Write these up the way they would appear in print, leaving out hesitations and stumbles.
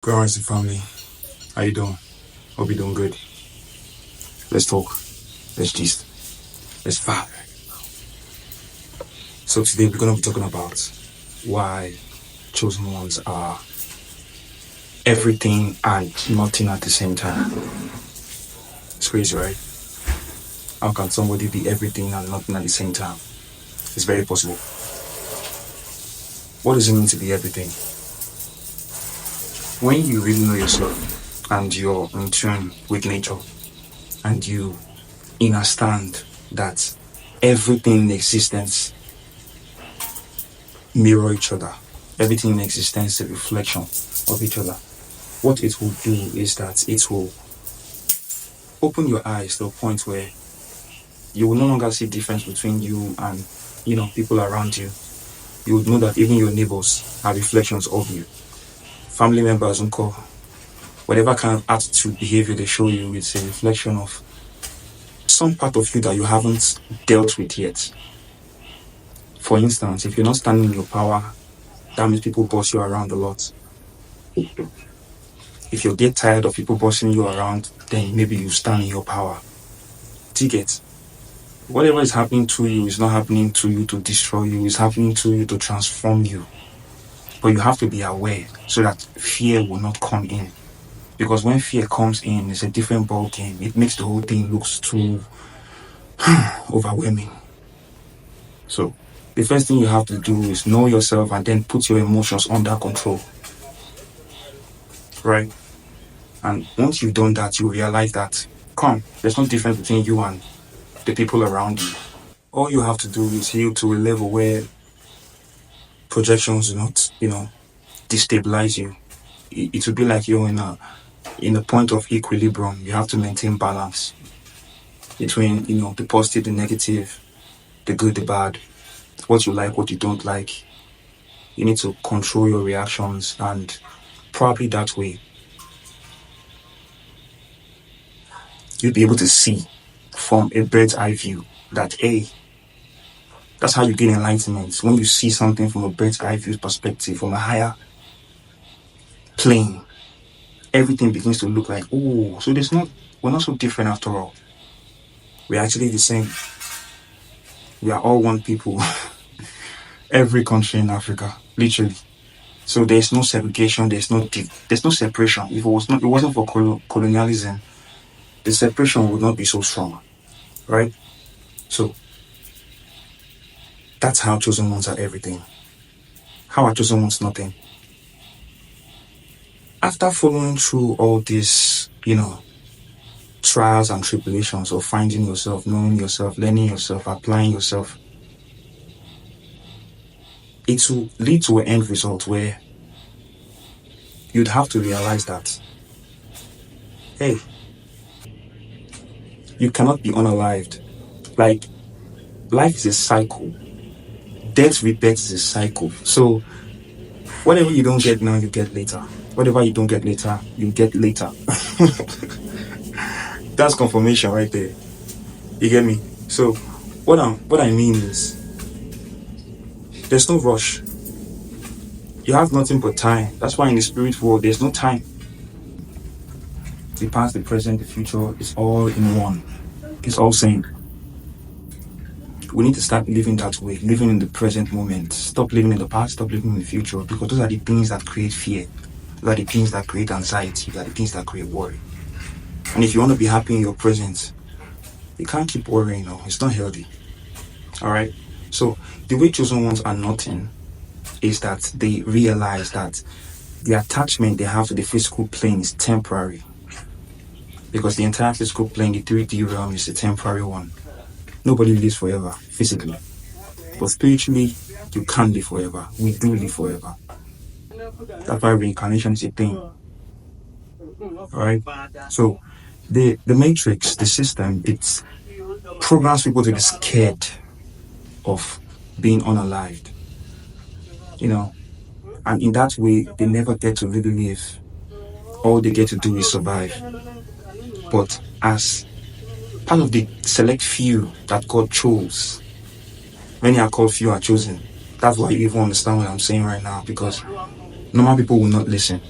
Currency family, how you doing? Hope you're doing good. Let's talk. Let's gist. Let's vibe. So today we're gonna be talking about why chosen ones are everything and nothing at the same time. It's crazy, right? How can somebody be everything and nothing at the same time? It's very possible. What does it mean to be everything? When you really know yourself and you're in tune with nature and you understand that everything in existence mirror each other. Everything in existence is a reflection of each other. What it will do is that it will open your eyes to a point where you will no longer see difference between you and people around you. You would know that even your neighbors are reflections of you. Family members and call whatever kind of attitude, behavior they show you, it's a reflection of some part of you that you haven't dealt with yet. For instance, if you're not standing in your power, that means people boss you around a lot. If you get tired of people bossing you around, then maybe you stand in your power. Ticket. Whatever is happening to you is not happening to you to destroy you, it's happening to you to transform you. But you have to be aware so that fear will not come in. Because when fear comes in, it's a different ball game. It makes the whole thing look too overwhelming. So the first thing you have to do is know yourself and then put your emotions under control. Right? And once you've done that, you realize that, there's no difference between you and the people around you. All you have to do is heal to a level where projections do not, destabilize you. It will be like you're in a point of equilibrium. You have to maintain balance between, the positive, the negative, the good, the bad, what you like, what you don't like. You need to control your reactions, and probably that way you'll be able to see from a bird's eye view that, hey, that's how you gain enlightenment. When you see something from a bird's eye view perspective, from a higher plane, everything begins to look like, oh, so we're not so different after all. We're actually the same. We are all one people. Every country in Africa, literally. So there's no segregation, there's no separation. If it wasn't for colonialism, the separation would not be so strong, right? So that's how chosen ones are everything. How are chosen ones nothing? After following through all these, trials and tribulations of finding yourself, knowing yourself, learning yourself, applying yourself, it will lead to an end result where you'd have to realize that, hey, you cannot be unalived. Like, life is a cycle. Death rebirth is a cycle. So whatever you don't get now, you get later. Whatever you don't get later, you get later. That's confirmation right there. You get me? So what I mean is, there's no rush. You have nothing but time. That's why in the spirit world, there's no time. The past, the present, the future is all in one. It's all same. We need to start living that way, living in the present moment. Stop living in the past, stop living in the future, because those are the things that create fear. Those are the things that create anxiety. Those are the things that create worry. And if you want to be happy in your present, you can't keep worrying. No, it's not healthy. All right. So the way chosen ones are nothing is that they realize that the attachment they have to the physical plane is temporary. Because the entire physical plane, the 3D realm, is a temporary one. Nobody lives forever, physically. But spiritually, you can't live forever. We do live forever. That's why reincarnation is a thing. Alright? So, the matrix, the system, it programs people to be scared of being unalived. And in that way, they never get to really live. All they get to do is survive. But as part of the select few that God chose, many are called, few are chosen. That's why you even understand what I'm saying right now, because normal people will not listen.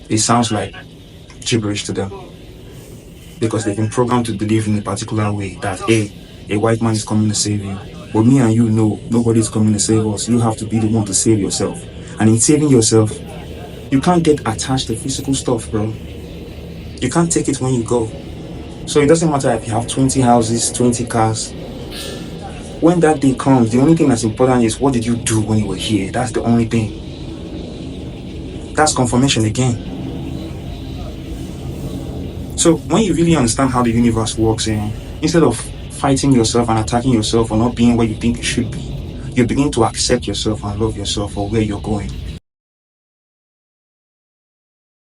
it sounds like gibberish to them because they've been programmed to believe in a particular way that, hey, a white man is coming to save you. But me and you know nobody's coming to save us. You have to be the one to save yourself. And in saving yourself, you can't get attached to physical stuff, bro. You can't take it when you go. So it doesn't matter if you have 20 houses, 20 cars. When that day comes, the only thing that's important is what did you do when you were here? That's the only thing. That's confirmation again. So when you really understand how the universe works, instead of fighting yourself and attacking yourself for not being where you think you should be, you begin to accept yourself and love yourself for where you're going.